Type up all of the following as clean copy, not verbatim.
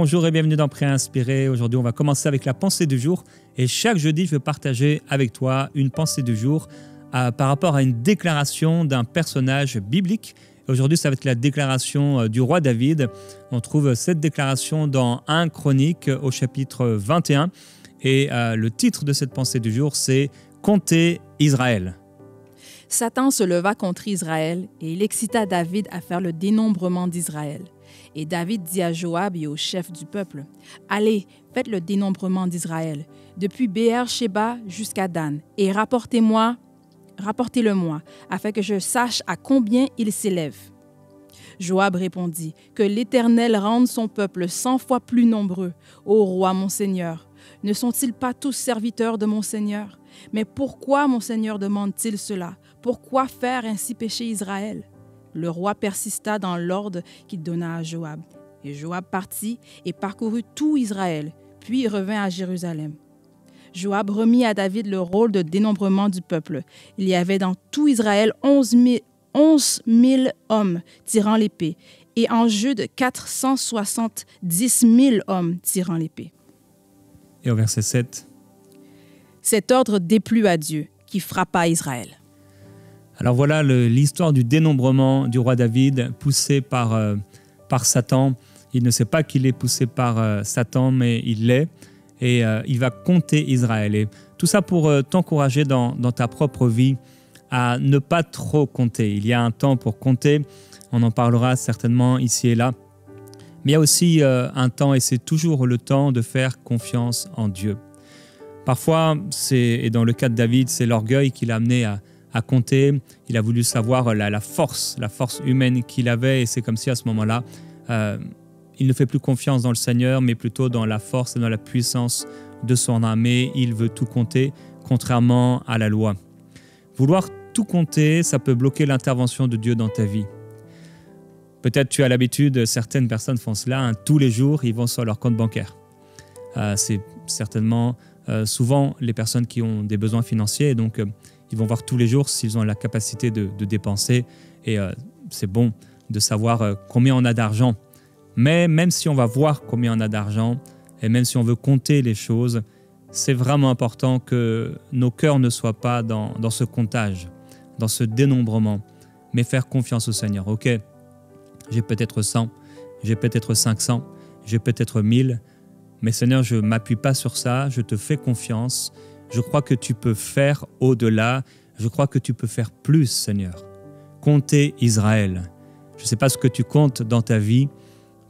Bonjour et bienvenue dans Pré-Inspiré. Aujourd'hui, on va commencer avec la pensée du jour. Et chaque jeudi, je vais partager avec toi une pensée du jour par rapport à une déclaration d'un personnage biblique. Aujourd'hui, ça va être la déclaration du roi David. On trouve cette déclaration dans 1 Chroniques au chapitre 21. Et le titre de cette pensée du jour, c'est « Compter Israël ». Satan se leva contre Israël et il excita David à faire le dénombrement d'Israël. Et David dit à Joab et aux chefs du peuple, « Allez, faites le dénombrement d'Israël, depuis Béer-Shéba jusqu'à Dan, et rapportez-le-moi, afin que je sache à combien il s'élève. » Joab répondit, « Que l'Éternel rende son peuple 100 fois plus nombreux, ô roi mon Seigneur. Ne sont-ils pas tous serviteurs de mon Seigneur? Mais pourquoi mon Seigneur demande-t-il cela? Pourquoi faire ainsi pécher Israël? » Le roi persista dans l'ordre qu'il donna à Joab. Et Joab partit et parcourut tout Israël, puis revint à Jérusalem. Joab remit à David le rôle de dénombrement du peuple. Il y avait dans tout Israël 11 000 hommes tirant l'épée, et en Jude 470 000 hommes tirant l'épée. Et au verset 7. Cet ordre déplut à Dieu, qui frappa Israël. Alors voilà l'histoire du dénombrement du roi David poussé par Satan. Il ne sait pas qu'il est poussé par Satan, mais il l'est. Et il va compter Israël. Et tout ça pour t'encourager dans ta propre vie à ne pas trop compter. Il y a un temps pour compter. On en parlera certainement ici et là. Mais il y a aussi un temps, et c'est toujours le temps de faire confiance en Dieu. Parfois, et dans le cas de David, c'est l'orgueil qui l'a amené à compter. Il a voulu savoir la force humaine qu'il avait, et c'est comme si à ce moment-là, il ne fait plus confiance dans le Seigneur, mais plutôt dans la force et dans la puissance de son armée. Il veut tout compter, contrairement à la loi. Vouloir tout compter, ça peut bloquer l'intervention de Dieu dans ta vie. Peut-être tu as l'habitude, certaines personnes font cela, tous les jours, ils vont sur leur compte bancaire. C'est certainement souvent les personnes qui ont des besoins financiers, et donc ils vont voir tous les jours s'ils ont la capacité de dépenser, et c'est bon de savoir combien on a d'argent. Mais même si on va voir combien on a d'argent, et même si on veut compter les choses, c'est vraiment important que nos cœurs ne soient pas dans ce comptage, dans ce dénombrement, mais faire confiance au Seigneur. Ok, j'ai peut-être 100, j'ai peut-être 500, j'ai peut-être 1000, mais Seigneur, je ne m'appuie pas sur ça, je te fais confiance. Je crois que tu peux faire au-delà, je crois que tu peux faire plus, Seigneur. Compter Israël. Je ne sais pas ce que tu comptes dans ta vie,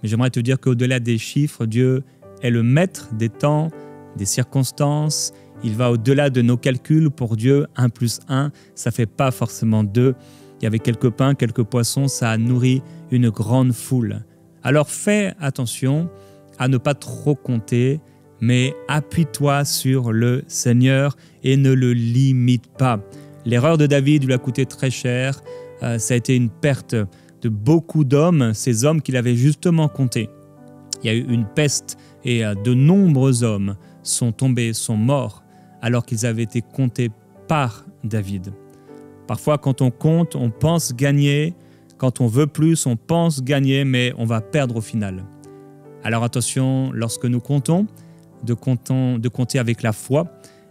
mais j'aimerais te dire qu'au-delà des chiffres, Dieu est le maître des temps, des circonstances. Il va au-delà de nos calculs. Pour Dieu, 1 plus 1, ça ne fait pas forcément 2. Il y avait quelques pains, quelques poissons, ça a nourri une grande foule. Alors fais attention à ne pas trop compter, mais appuie-toi sur le Seigneur et ne le limite pas. L'erreur de David lui a coûté très cher. Ça a été une perte de beaucoup d'hommes, ces hommes qu'il avait justement comptés. Il y a eu une peste et de nombreux hommes sont tombés, sont morts, alors qu'ils avaient été comptés par David. Parfois, quand on compte, on pense gagner. Quand on veut plus, on pense gagner, mais on va perdre au final. Alors attention, lorsque nous comptons, de compter avec la foi.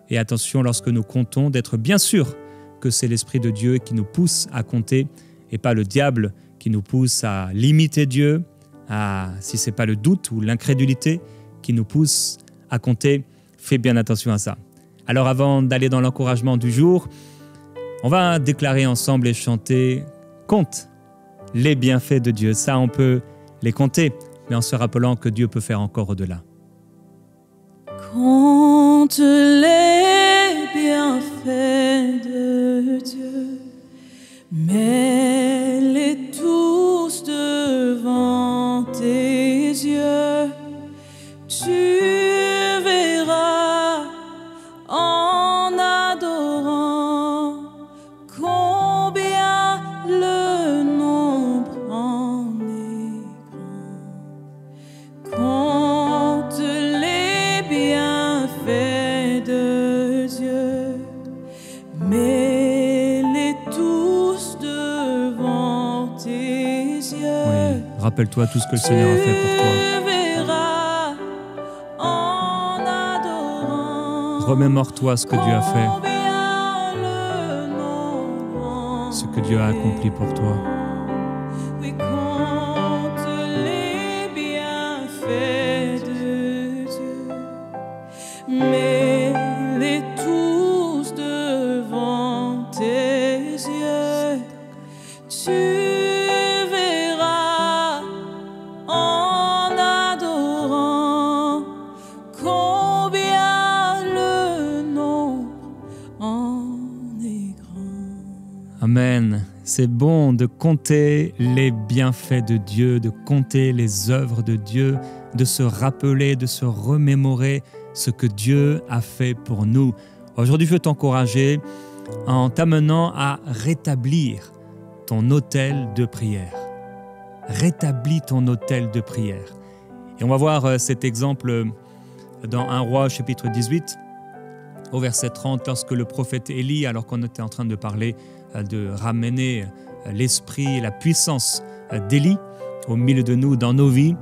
Et attention, lorsque nous comptons, d'être bien sûr que c'est l'Esprit de Dieu qui nous pousse à compter et pas le diable qui nous pousse à limiter Dieu, si ce n'est pas le doute ou l'incrédulité qui nous pousse à compter. Fais bien attention à ça. Alors avant d'aller dans l'encouragement du jour, on va déclarer ensemble et chanter « Compte les bienfaits de Dieu ». Ça, on peut les compter, mais en se rappelant que Dieu peut faire encore au-delà. Compte les bienfaits de Dieu, mets-les tous devant tes yeux. Tu verras en adorant combien le nombre en est grand. Compte les bienfaits de Dieu, mets-les tous devant tes yeux. Oui, rappelle-toi tout ce que le Seigneur a fait pour toi. Tu verras Remémore-toi ce que Dieu a fait, Combien le nombre ce que Dieu a accompli pour toi. Oui, compte les bienfaits de Dieu, mets-les tous devant tes yeux. Tu verras en adorant combien le nombre en est grand. Amen. C'est bon de compter les bienfaits de Dieu, de compter les œuvres de Dieu, de se rappeler, de se remémorer ce que Dieu a fait pour nous. Aujourd'hui, je veux t'encourager en t'amenant à rétablir ton autel de prière. Rétablis ton autel de prière. Et on va voir cet exemple dans 1 Roi chapitre 18, au verset 30, lorsque le prophète Élie, alors qu'on était en train de parler de ramener l'esprit et la puissance d'Élie au milieu de nous, dans nos vies,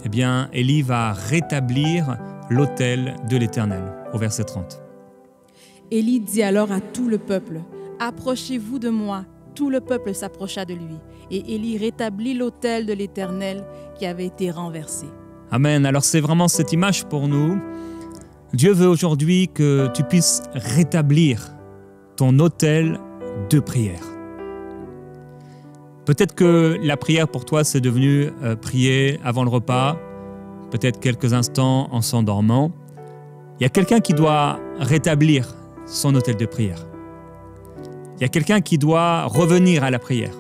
eh bien, Élie va rétablir l'autel de l'Éternel, au verset 30. Élie dit alors à tout le peuple, « Approchez-vous de moi. » Tout le peuple s'approcha de lui, et Élie rétablit l'autel de l'Éternel qui avait été renversé. Amen. Alors c'est vraiment cette image pour nous. Dieu veut aujourd'hui que tu puisses rétablir ton autel de prière. Peut-être que la prière pour toi, c'est devenu prier avant le repas, peut-être quelques instants en s'endormant. Il y a quelqu'un qui doit rétablir son autel de prière. Il y a quelqu'un qui doit revenir à la prière.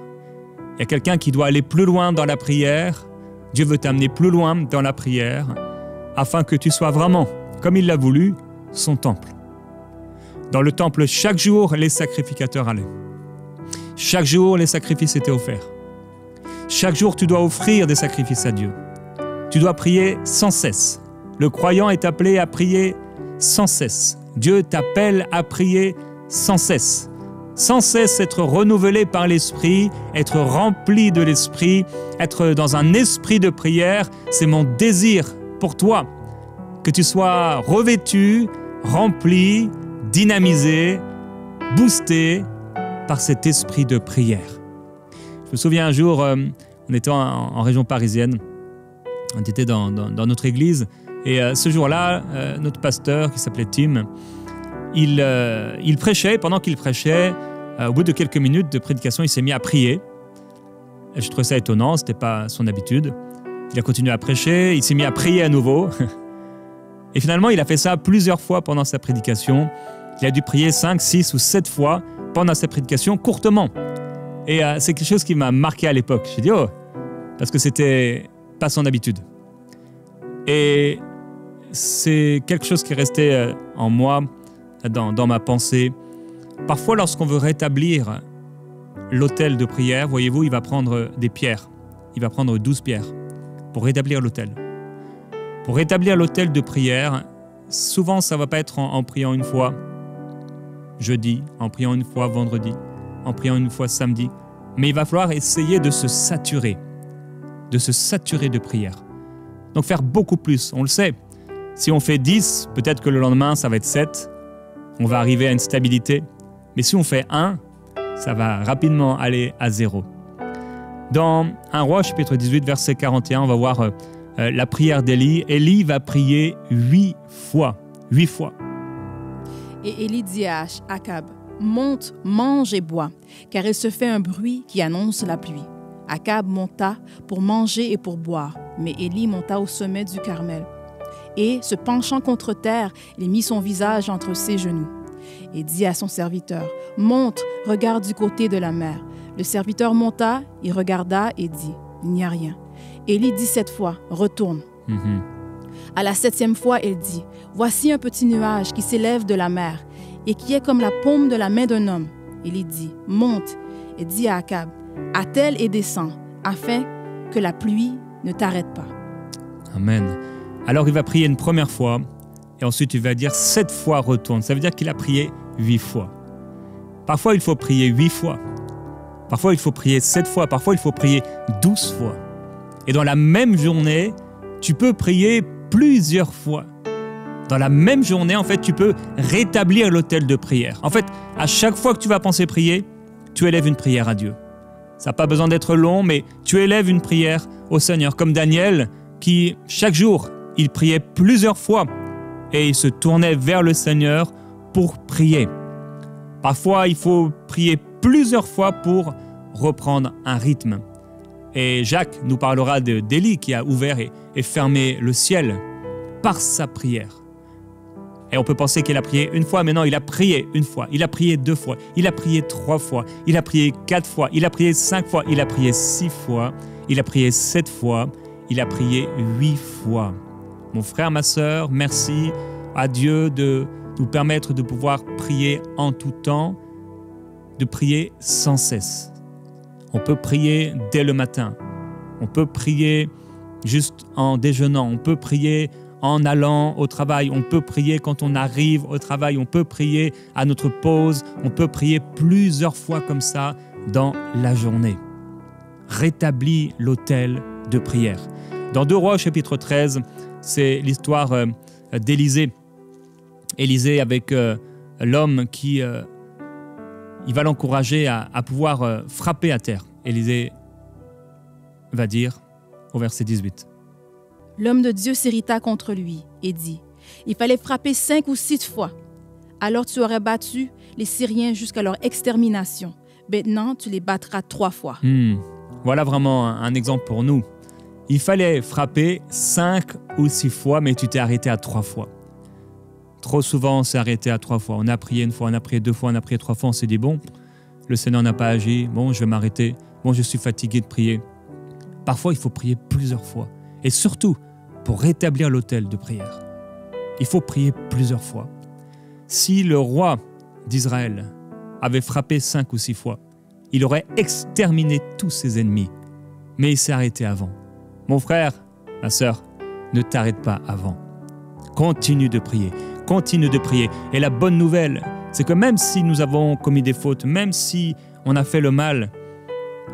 Il y a quelqu'un qui doit aller plus loin dans la prière. Dieu veut t'amener plus loin dans la prière afin que tu sois vraiment, comme il l'a voulu, son temple. Dans le temple, chaque jour, les sacrificateurs allaient. Chaque jour, les sacrifices étaient offerts. Chaque jour, tu dois offrir des sacrifices à Dieu. Tu dois prier sans cesse. Le croyant est appelé à prier sans cesse. Dieu t'appelle à prier sans cesse. Sans cesse être renouvelé par l'Esprit, être rempli de l'Esprit, être dans un esprit de prière, c'est mon désir pour toi, que tu sois revêtu, rempli, dynamisé, boosté par cet esprit de prière. Je me souviens un jour, on était en région parisienne, on était dans notre église, et ce jour-là, notre pasteur qui s'appelait Tim, il prêchait. Pendant qu'il prêchait, au bout de quelques minutes de prédication, il s'est mis à prier. Et je trouvais ça étonnant, ce n'était pas son habitude. Il a continué à prêcher, il s'est mis à prier à nouveau. Et finalement, il a fait ça plusieurs fois pendant sa prédication. Il a dû prier 5, 6 ou 7 fois pendant sa prédication, courtement. Et c'est quelque chose qui m'a marqué à l'époque. J'ai dit, oh, parce que c'était pas son habitude. Et c'est quelque chose qui est resté en moi, dans ma pensée. Parfois, lorsqu'on veut rétablir l'autel de prière, voyez-vous, il va prendre des pierres. Il va prendre 12 pierres pour rétablir l'autel. Pour rétablir l'autel de prière, souvent, ça ne va pas être en priant une fois jeudi, en priant une fois vendredi, en priant une fois samedi. Mais il va falloir essayer de se saturer de prière. Donc faire beaucoup plus, on le sait. Si on fait 10, peut-être que le lendemain, ça va être 7. On va arriver à une stabilité. Mais si on fait 1, ça va rapidement aller à 0. Dans 1 Roi, chapitre 18, verset 41, on va voir la prière d'Élie. Élie va prier 8 fois. 8 fois. Et Élie dit à Akab, « Monte, mange et bois, car il se fait un bruit qui annonce la pluie. » Akab monta pour manger et pour boire, mais Élie monta au sommet du Carmel. Et, se penchant contre terre, il mit son visage entre ses genoux. Et dit à son serviteur, « Monte, regarde du côté de la mer. » Le serviteur monta, il regarda et dit, « Il n'y a rien. » Élie dit 7 fois, « Retourne. » À la 7e fois, il dit, « Voici un petit nuage qui s'élève de la mer et qui est comme la paume de la main d'un homme. » Élie dit, « Monte. » Et dit à Akab, « Attelle et descends, afin que la pluie ne t'arrête pas. » Amen. Alors il va prier une première fois, et ensuite il va dire 7 fois retourne. Ça veut dire qu'il a prié 8 fois. Parfois il faut prier 8 fois. Parfois il faut prier 7 fois. Parfois il faut prier 12 fois. Et dans la même journée, tu peux prier plusieurs fois. dans la même journée, en fait, tu peux rétablir l'autel de prière. En fait, à chaque fois que tu vas penser prier, tu élèves une prière à Dieu. Ça n'a pas besoin d'être long, mais tu élèves une prière au Seigneur, comme Daniel, qui, chaque jour, il priait plusieurs fois et il se tournait vers le Seigneur pour prier. Parfois, il faut prier plusieurs fois pour reprendre un rythme. Et Jacques nous parlera d'Élie qui a ouvert et fermé le ciel par sa prière. Et on peut penser qu'il a prié une fois, mais non, il a prié une fois, il a prié 2 fois, il a prié 3 fois, il a prié 4 fois, il a prié 5 fois, il a prié 6 fois, il a prié 7 fois, il a prié 8 fois. Mon frère, ma sœur, merci à Dieu de nous permettre de pouvoir prier en tout temps, de prier sans cesse. On peut prier dès le matin, on peut prier juste en déjeunant, on peut prier en allant au travail, on peut prier quand on arrive au travail, on peut prier à notre pause, on peut prier plusieurs fois comme ça dans la journée. Rétablis l'autel de prière. Dans 2 Rois chapitre 13, c'est l'histoire d'Élisée. Élisée avec l'homme qui il va l'encourager à pouvoir frapper à terre. Élisée va dire au verset 18. L'homme de Dieu s'irrita contre lui et dit, « Il fallait frapper 5 ou 6 fois. Alors tu aurais battu les Syriens jusqu'à leur extermination. Maintenant, tu les battras 3 fois. » Voilà vraiment un exemple pour nous. Il fallait frapper 5 ou 6 fois, mais tu t'es arrêté à 3 fois. Trop souvent, on s'est arrêté à 3 fois. On a prié 1 fois, on a prié 2 fois, on a prié 3 fois. On s'est dit, bon, le Seigneur n'a pas agi. Bon, je vais m'arrêter. Bon, je suis fatigué de prier. Parfois, il faut prier plusieurs fois. Et surtout, pour rétablir l'autel de prière, il faut prier plusieurs fois. Si le roi d'Israël avait frappé 5 ou 6 fois, il aurait exterminé tous ses ennemis. Mais il s'est arrêté avant. Mon frère, ma sœur, ne t'arrête pas avant. Continue de prier. Continue de prier. Et la bonne nouvelle, c'est que même si nous avons commis des fautes, même si on a fait le mal,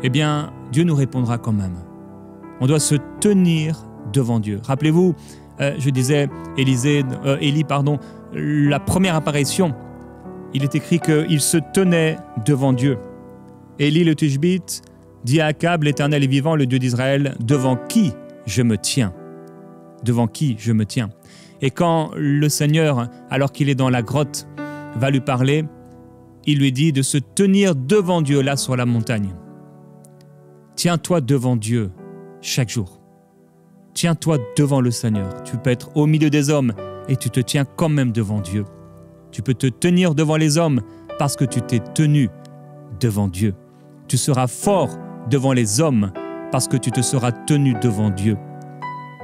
eh bien, Dieu nous répondra quand même. On doit se tenir devant Dieu. Rappelez-vous, je disais, Élie, la première apparition, il est écrit qu'il se tenait devant Dieu. Élie le Tishbite dit à Akab, l'Éternel est vivant, le Dieu d'Israël, devant qui je me tiens? Devant qui je me tiens? Et quand le Seigneur, alors qu'il est dans la grotte, va lui parler, il lui dit de se tenir devant Dieu là sur la montagne. Tiens-toi devant Dieu chaque jour. Tiens-toi devant le Seigneur. Tu peux être au milieu des hommes et tu te tiens quand même devant Dieu. Tu peux te tenir devant les hommes parce que tu t'es tenu devant Dieu. Tu seras fort devant les hommes parce que tu te seras tenu devant Dieu.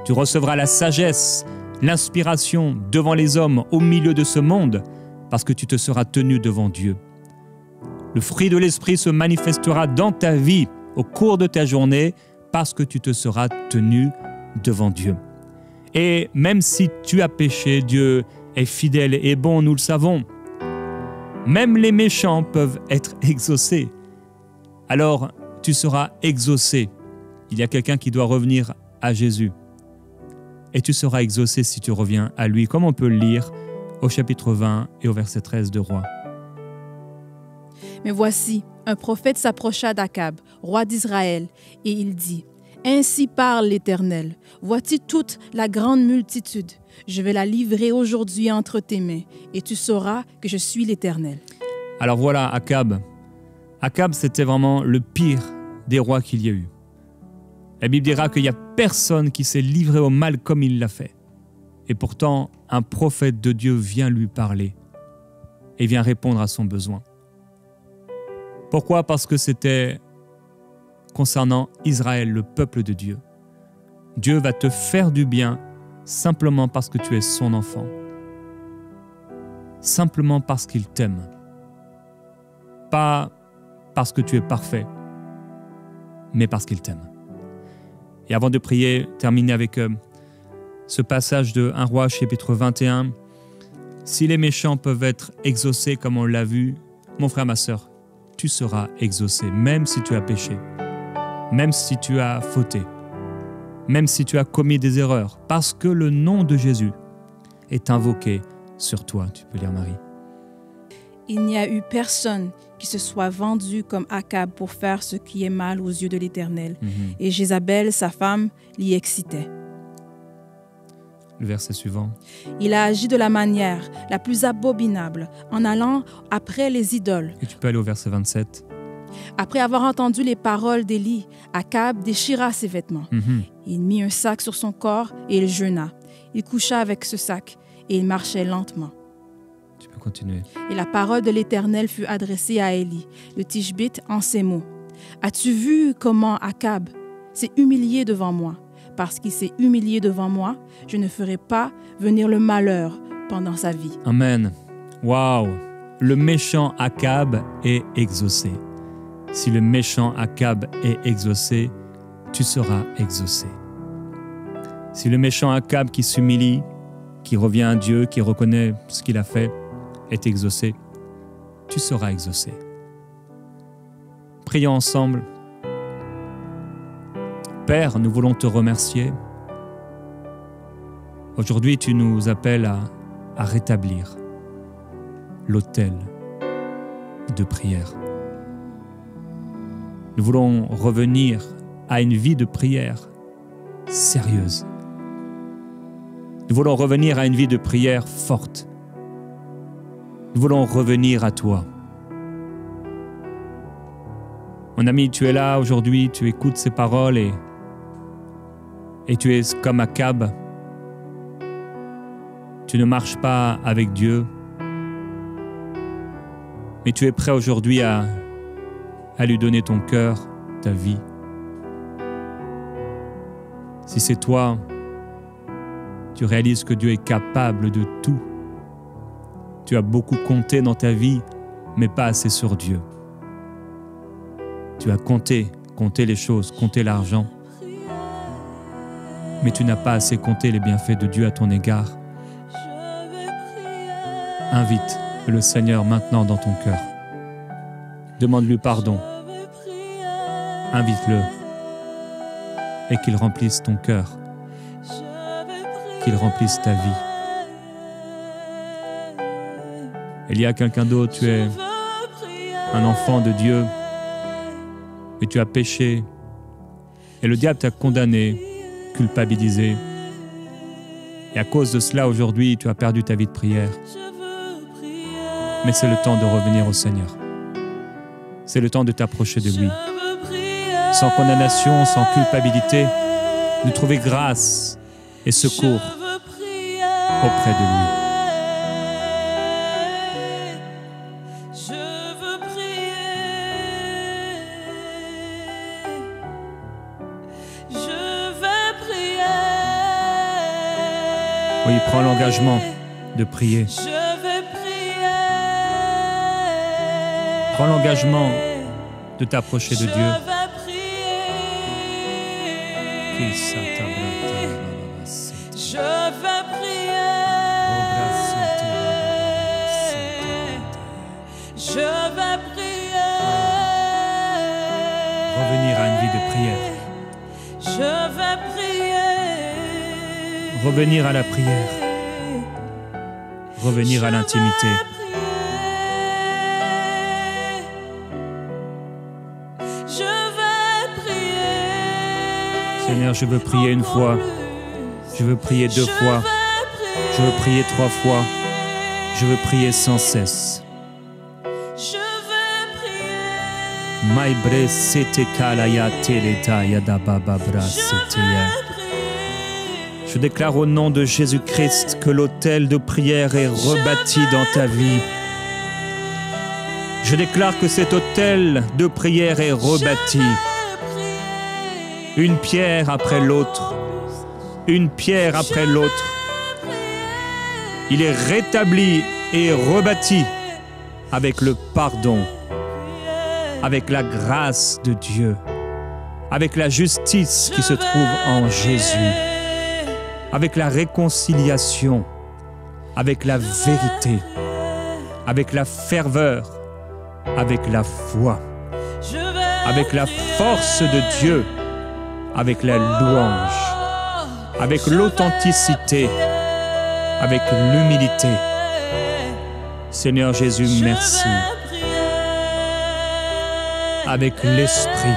Tu recevras la sagesse, l'inspiration devant les hommes au milieu de ce monde parce que tu te seras tenu devant Dieu. Le fruit de l'Esprit se manifestera dans ta vie au cours de ta journée parce que tu te seras tenu devant Dieu. Et même si tu as péché, Dieu est fidèle et bon, nous le savons. Même les méchants peuvent être exaucés. Alors, tu seras exaucé. Il y a quelqu'un qui doit revenir à Jésus. Et tu seras exaucé si tu reviens à lui, comme on peut le lire au chapitre 20 et au verset 13 de Rois. Mais voici, un prophète s'approcha d'Akab, roi d'Israël, et il dit, « Ainsi parle l'Éternel, vois-tu toute la grande multitude? Je vais la livrer aujourd'hui entre tes mains, et tu sauras que je suis l'Éternel. » Alors voilà, Akab. Akab, c'était vraiment le pire des rois qu'il y a eu. La Bible dira qu'il n'y a personne qui s'est livré au mal comme il l'a fait. Et pourtant, un prophète de Dieu vient lui parler et vient répondre à son besoin. Pourquoi? Parce que c'était concernant Israël, le peuple de Dieu. Dieu va te faire du bien simplement parce que tu es son enfant. Simplement parce qu'il t'aime. Pas parce que tu es parfait, mais parce qu'il t'aime. Et avant de prier, terminer avec ce passage de 1 Roi chapitre 21. Si les méchants peuvent être exaucés comme on l'a vu, mon frère, ma sœur, tu seras exaucé, même si tu as péché, même si tu as fauté, même si tu as commis des erreurs, parce que le nom de Jésus est invoqué sur toi. Tu peux lire, Marie. Il n'y a eu personne qui se soit vendu comme Akab pour faire ce qui est mal aux yeux de l'Éternel. Et Jézabel, sa femme, l'y excitait. Le verset suivant. Il a agi de la manière la plus abominable en allant après les idoles. Et tu peux aller au verset 27. Après avoir entendu les paroles d'Élie, Akab déchira ses vêtements. Il mit un sac sur son corps et il jeûna. Il coucha avec ce sac et il marchait lentement. Tu peux continuer. Et la parole de l'Éternel fut adressée à Élie, de Tishbite, en ces mots. As-tu vu comment Akab s'est humilié devant moi? Parce qu'il s'est humilié devant moi, je ne ferai pas venir le malheur pendant sa vie. Amen. Waouh! Le méchant Akab est exaucé. Si le méchant Akab est exaucé, tu seras exaucé. Si le méchant Akab qui s'humilie, qui revient à Dieu, qui reconnaît ce qu'il a fait, est exaucé, tu seras exaucé. Prions ensemble. Père, nous voulons te remercier. Aujourd'hui, tu nous appelles à rétablir l'autel de prière. Nous voulons revenir à une vie de prière sérieuse. Nous voulons revenir à une vie de prière forte. Nous voulons revenir à toi. Mon ami, tu es là aujourd'hui, tu écoutes ces paroles et tu es comme Akab. Tu ne marches pas avec Dieu, mais tu es prêt aujourd'hui à lui donner ton cœur, ta vie. Si c'est toi, tu réalises que Dieu est capable de tout. Tu as beaucoup compté dans ta vie, mais pas assez sur Dieu. Tu as compté les choses, compté l'argent, mais tu n'as pas assez compté les bienfaits de Dieu à ton égard. Invite le Seigneur maintenant dans ton cœur. Demande-lui pardon. Invite-le et qu'il remplisse ton cœur, qu'il remplisse ta vie. Il y a quelqu'un d'autre, tu es un enfant de Dieu, mais tu as péché et le diable t'a condamné, culpabilisé. Et à cause de cela, aujourd'hui, tu as perdu ta vie de prière. Mais c'est le temps de revenir au Seigneur. C'est le temps de t'approcher de lui. Sans condamnation, sans culpabilité, de trouver grâce et secours auprès de lui. Oui, prends l'engagement de prier. Prends l'engagement de t'approcher de Dieu. Revenir à une vie de prière. Revenir à la prière. Revenir à l'intimité. Seigneur, je veux prier une fois. Je veux prier deux fois. Je veux prier trois fois. Je veux prier sans cesse. Je déclare au nom de Jésus-Christ que l'autel de prière est rebâti dans ta vie. Je déclare que cet autel de prière est rebâti. Une pierre après l'autre. Une pierre après l'autre. Il est rétabli et rebâti avec le pardon, avec la grâce de Dieu, avec la justice qui se trouve en Jésus, avec la réconciliation, avec la vérité, avec la ferveur, avec la foi, avec la force de Dieu, avec la louange, avec l'authenticité, avec l'humilité. Seigneur Jésus, merci. Avec l'esprit.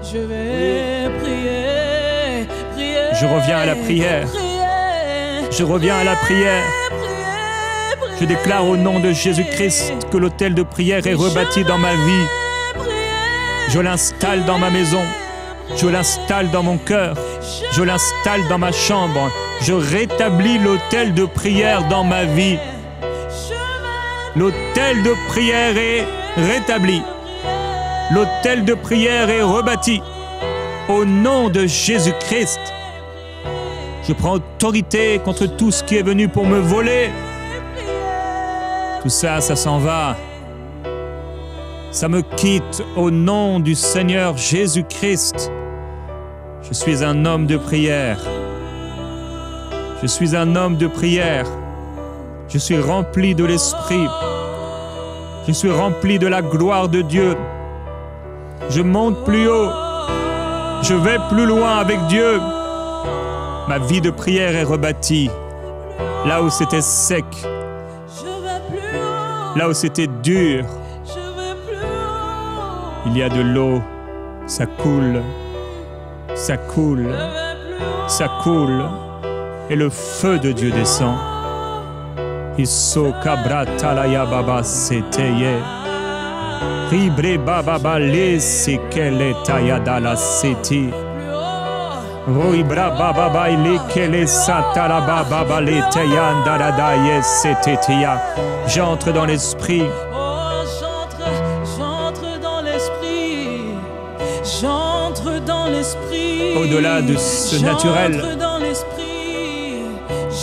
Je vais prier, prier. Je reviens à la prière. Je reviens à la prière. Je déclare au nom de Jésus-Christ que l'autel de prière est rebâti dans ma vie. Je l'installe dans ma maison. Je l'installe dans mon cœur. Je l'installe dans ma chambre. Je rétablis l'autel de prière dans ma vie. L'autel de prière est rétabli. L'autel de prière est rebâti. Au nom de Jésus-Christ, je prends autorité contre tout ce qui est venu pour me voler. Tout ça, ça s'en va. Ça me quitte au nom du Seigneur Jésus-Christ. Je suis un homme de prière. Je suis un homme de prière. Je suis rempli de l'Esprit. Je suis rempli de la gloire de Dieu. Je monte plus haut. Je vais plus loin avec Dieu. Ma vie de prière est rebâtie. Là où c'était sec. Là où c'était dur. Il y a de l'eau. Ça coule. Ça coule. Ça coule. Et le feu de Dieu descend. Isso cabra talaya baba seteye. Ribre baba bale sekele tayada la seti. Roibra baba baile kele satala baba bale teyanda radaye setetia. J'entre dans l'esprit. Oh, j'entre dans l'esprit. J'entre dans l'esprit. Au-delà de ce naturel. J'entre dans l'esprit.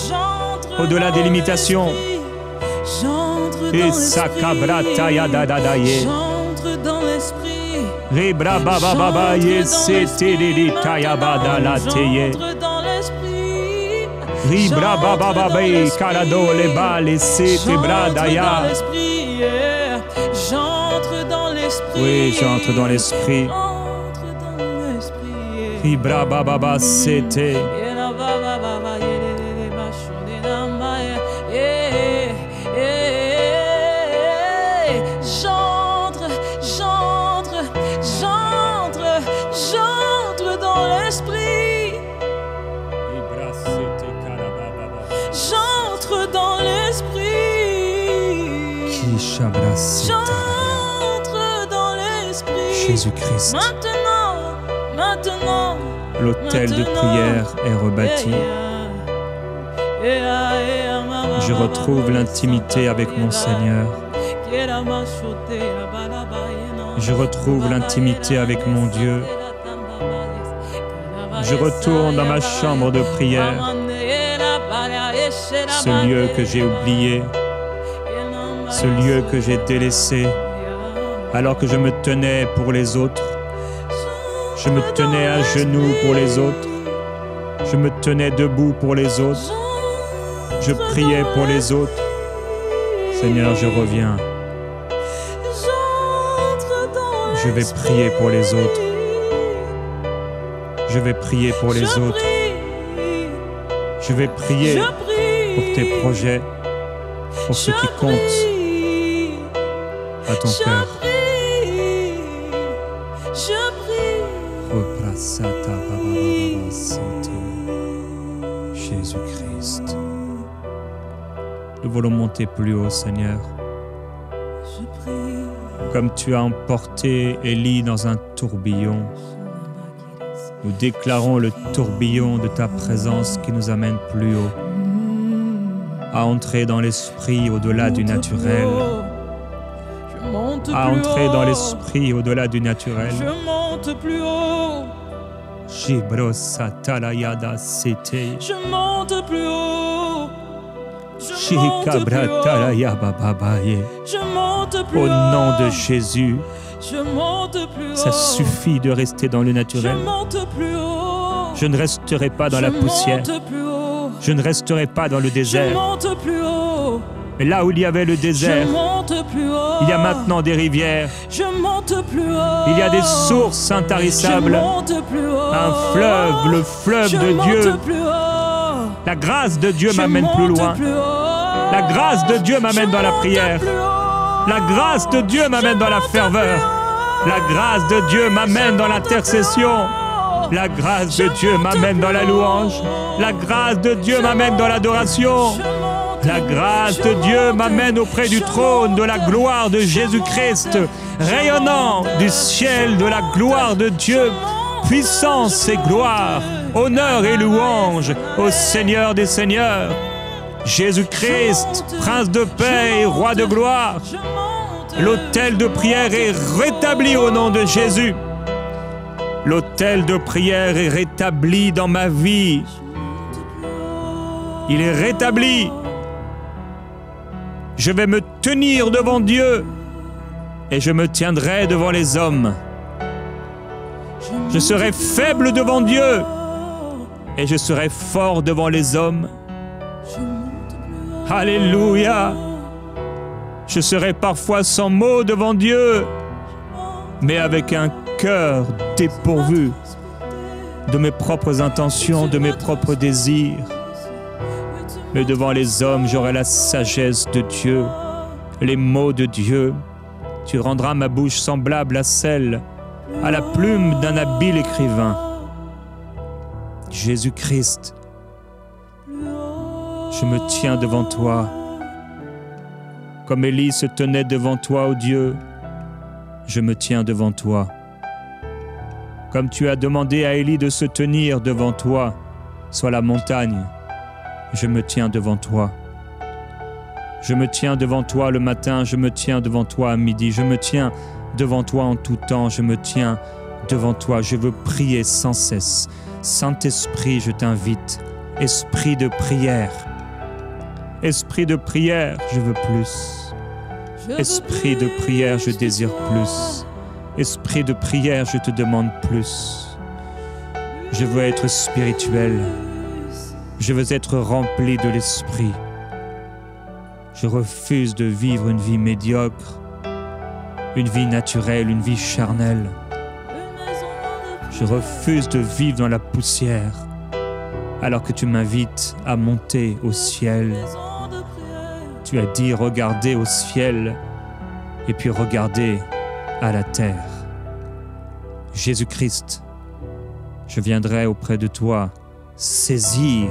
J'entre Au-delà des limitations. J'entre dans Et l'esprit. sakabra tayada dadaye. J'entre dans l'esprit. Ribra baba baba ye setiri tayabada la teye. J'entre dans l'esprit. Ribra baba baba karado le bale sete bradaya. J'entre dans l'esprit. Oui, j'entre dans l'esprit. J'entre dans l'esprit. Ribra baba baba sete. J'entre dans l'esprit. J'entre dans l'esprit. J'entre dans l'esprit. Jésus-Christ. Maintenant. L'autel de prière est rebâti. Je retrouve l'intimité avec mon Seigneur. Je retrouve l'intimité avec mon Dieu. Je retourne dans ma chambre de prière, ce lieu que j'ai oublié, ce lieu que j'ai délaissé, alors que je me tenais pour les autres. Je me tenais à genoux pour les autres. Je me tenais debout pour les autres. Je priais pour les autres. Seigneur, je reviens. Je vais prier pour les autres. Je vais prier pour les autres. Je vais prier pour tes projets, pour ce qui compte à ton cœur. Jésus-Christ. Nous voulons monter plus haut, Seigneur. Comme tu as emporté Élie dans un tourbillon, nous déclarons le tourbillon de ta présence qui nous amène plus haut, à entrer dans l'esprit au-delà du naturel, à entrer dans l'esprit au-delà du naturel. Je monte plus haut. Je monte plus haut. Je monte plus haut. Au nom de Jésus, Je monte plus haut. ça suffit de rester dans le naturel. Je monte plus haut. Je ne resterai pas dans la poussière. Je monte plus haut. Je ne resterai pas dans le Je désert. monte plus haut. Mais là où il y avait le désert, Je monte monte plus haut. Il y a maintenant des rivières. Je monte plus haut. Il y a des sources intarissables. Je monte plus haut. Un fleuve, le fleuve Je de monte Dieu. plus haut. La grâce de Dieu Je m'amène plus monte loin. plus haut. La grâce de Dieu m'amène Je dans la monte prière. plus haut. La grâce de Dieu m'amène dans la ferveur. La grâce de Dieu m'amène dans l'intercession. La grâce de Dieu m'amène dans la louange. La grâce de Dieu m'amène dans l'adoration. La grâce de Dieu m'amène auprès du trône de la gloire de Jésus-Christ, rayonnant du ciel de la gloire de Dieu. Puissance et gloire, honneur et louange au Seigneur des Seigneurs. Jésus-Christ, Prince de paix et Roi de gloire. L'autel de prière est rétabli au nom de Jésus. L'autel de prière est rétabli dans ma vie. Il est rétabli. Je vais me tenir devant Dieu et je me tiendrai devant les hommes. Je serai faible devant Dieu et je serai fort devant les hommes. Alléluia. Je serai parfois sans mots devant Dieu, mais avec un cœur dépourvu de mes propres intentions, de mes propres désirs. Mais devant les hommes, j'aurai la sagesse de Dieu, les mots de Dieu. Tu rendras ma bouche semblable à celle, à la plume d'un habile écrivain. Jésus-Christ, je me tiens devant toi. Comme Élie se tenait devant toi, ô Dieu, je me tiens devant toi. Comme tu as demandé à Élie de se tenir devant toi, sur la montagne, je me tiens devant toi. Je me tiens devant toi le matin, je me tiens devant toi à midi, je me tiens devant toi en tout temps, je me tiens devant toi. Je veux prier sans cesse. Saint-Esprit, je t'invite. Esprit de prière. Esprit de prière, je veux plus. Esprit de prière, je désire plus. Esprit de prière, je te demande plus. Je veux être spirituel. Je veux être rempli de l'Esprit. Je refuse de vivre une vie médiocre, une vie naturelle, une vie charnelle. Je refuse de vivre dans la poussière, alors que tu m'invites à monter au ciel. Tu as dit regarder au ciel et puis regarder à la terre. Jésus-Christ, je viendrai auprès de toi saisir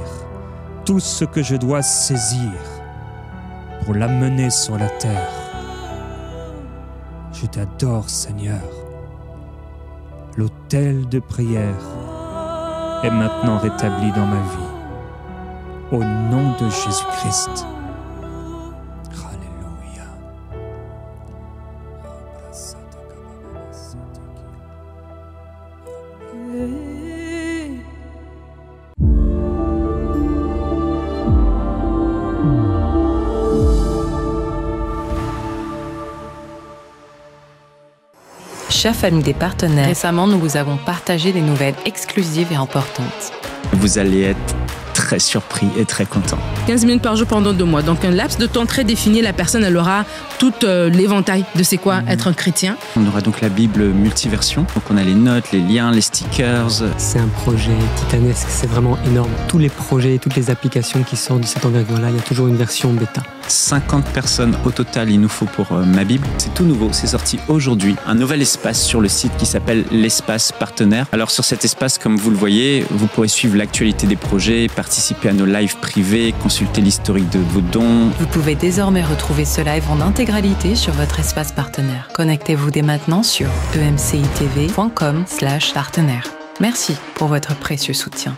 tout ce que je dois saisir pour l'amener sur la terre. Je t'adore, Seigneur. L'autel de prière est maintenant rétabli dans ma vie. Au nom de Jésus-Christ. Alléluia. Chère famille des partenaires, récemment nous vous avons partagé des nouvelles exclusives et importantes. Vous allez être très surpris et très content. 15 minutes par jour pendant 2 mois. Donc un laps de temps très défini, la personne elle aura tout l'éventail de c'est quoi être un chrétien. On aura donc la Bible multiversion. Donc on a les notes, les liens, les stickers. C'est un projet titanesque, c'est vraiment énorme. Tous les projets, toutes les applications qui sortent de cette envergure-là, il y a toujours une version bêta. 50 personnes au total, il nous faut pour ma Bible. C'est tout nouveau, c'est sorti aujourd'hui. Un nouvel espace sur le site qui s'appelle l'espace partenaire. Alors sur cet espace, comme vous le voyez, vous pourrez suivre l'actualité des projets, participer à nos lives privés, consulter l'historique de vos dons. Vous pouvez désormais retrouver ce live en intégralité sur votre espace partenaire. Connectez-vous dès maintenant sur emcitv.com/partenaire. Merci pour votre précieux soutien.